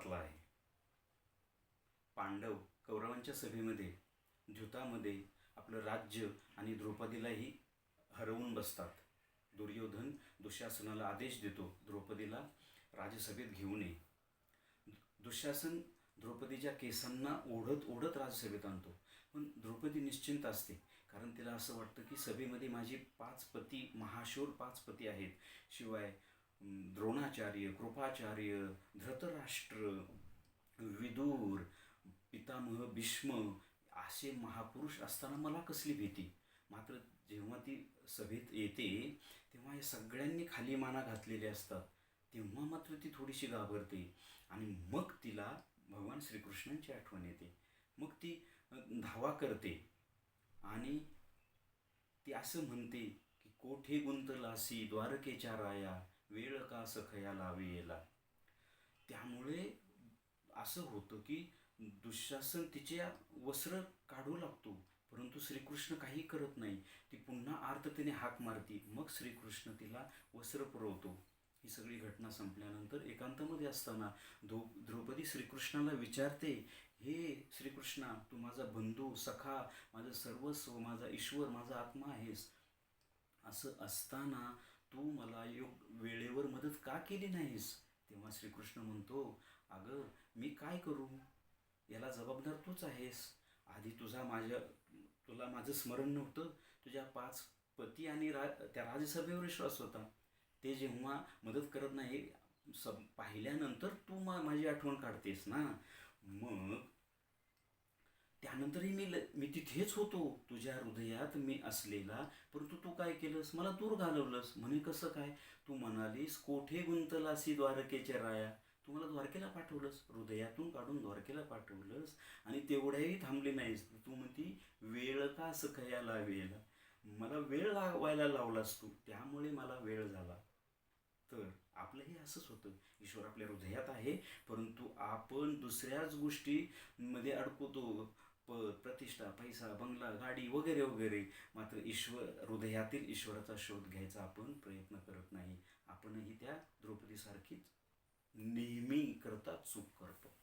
महाभारतातला आहे. पांडव कौरवांच्या सभेमध्ये द्यूतामध्ये आपलं राज्य आणि द्रौपदीलाही हरवून बसतात. दुर्योधन दुःशासनाला आदेश देतो द्रौपदीला राजसभेत घेऊन ये. दुःशासन द्रौपदीच्या केसांना ओढत ओढत राजसभेत आणतो. पण द्रौपदी निश्चिंत असते, कारण तिला असं वाटतं की सभेमध्ये माझी 5 पती, महाशूर 5 पती आहेत. शिवाय द्रोणाचार्य, कृपाचार्य, धृतराष्ट्र, विदूर, पितामह भीष्म असे महापुरुष असताना मला कसली भीती. मात्र जेव्हा ती सभेत येते तेव्हा या सगळ्यांनी खाली माना घातलेल्या असतात, तेव्हा मात्र ती थोडीशी घाबरते. आणि मग तिला भगवान श्रीकृष्णांची आठवण येते. मग ती धावा करते आणि ती असं म्हणते की कोठे गुंतलासी द्वारकेच्या राया, वेळ का सखया लावेला. त्यामुळे असं होतं की दुःशासन तिच्या वस्त्र काढू लागतो, परंतु श्रीकृष्ण काही करत नाही. ती पुन्हा आर्ततेने हाक मारती, मग श्रीकृष्ण तिला वस्त्र पुरवतो. ही सगळी घटना संपल्यानंतर एकांतामध्ये असताना द्रौपदी श्रीकृष्णाला विचारते, हे श्रीकृष्णा, तू माझा बंधू, सखा, माझं सर्वस्व, माझा ईश्वर, माझा आत्मा आहेस. असं असताना तू मला वेळेवर मदत का केली नाहीस. तेव्हा श्रीकृष्ण म्हणतो, अगं मी काय करू, याला जबाबदार तूच आहेस. आधी तुला माझं स्मरण नव्हतं. तुझ्या 5 पती आणि त्या राजसभेवर विश्वास होता. ते जेव्हा मदत करत नाही पाहिल्यानंतर तू माझी आठवण काढतेस ना. मग त्यानंतरही मी तिथेच होतो, तुझ्या हृदयात मी असलेला, परंतु तू काय केलंस, मला दूर घालवलंस. म्हणे कसं काय. तू म्हणालीस कोठे गुंतलासी द्वारकेच्या राया, तू मला द्वारकेला पाठवलंस, हृदयातून काढून द्वारकेला पाठवलंस. आणि तेवढ्याही थांबली नाहीस. तू म्हणती वेळ का सखया लावेला, मला वेळ लावायला लावलास तू, त्यामुळे मला वेळ झाला. तर आपलंही असंच होतं. ईश्वर आपल्या हृदयात आहे, परंतु आपण दुसऱ्याच गोष्टीमध्ये अडकवतो. प्रतिष्ठा, पैसा, बंगला, गाडी वगैरे वगैरे. मात्र हृदयातील ईश्वराचा शोध घ्यायचा आपण प्रयत्न करत नाही. आपणही त्या द्रौपदीसारखीच नेहमी करता चूक करतो.